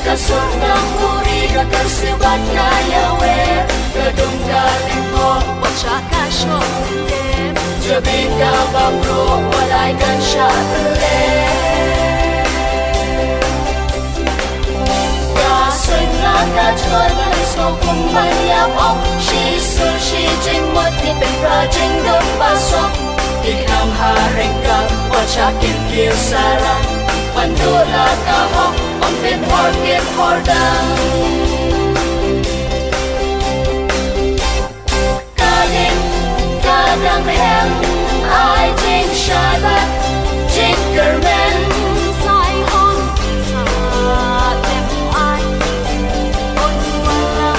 Kasut ng muri na kasibat na Yahweh Kadung galing mo Wacha ka syokte Jabi ka bangro Walay kan siya ulit Kasoy nga ka chon Malis ko kung mayap ok Shi su shi jing mot Ni pen pra jing duk pasok Ikam haring ka Wacha kim kiu sarang Pandula ka hok Om pin horkit hordang Kaling kadang hem Ai jing shabat Jing kermen Sai hon Sa tem ai Ôn wala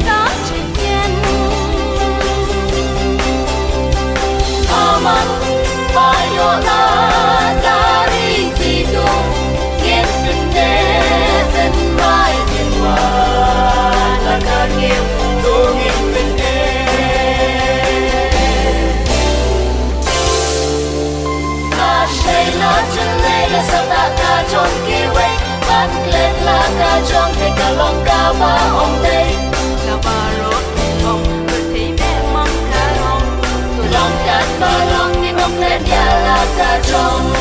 Ka jing yen Amat Bayola Daring tidung Nghiên bình Bên mai thiên hoa là ca nghiệp tu nghiệp bình ca xây là chân lê là sao ta ca trong kia quay bắt lên là ca trong thế cả lòng ca ba ông đây ca ba rốt ông tôi thấy mẹ mong ca lòng lòng cát ba lòng nhưng ông lên nhà là ca trong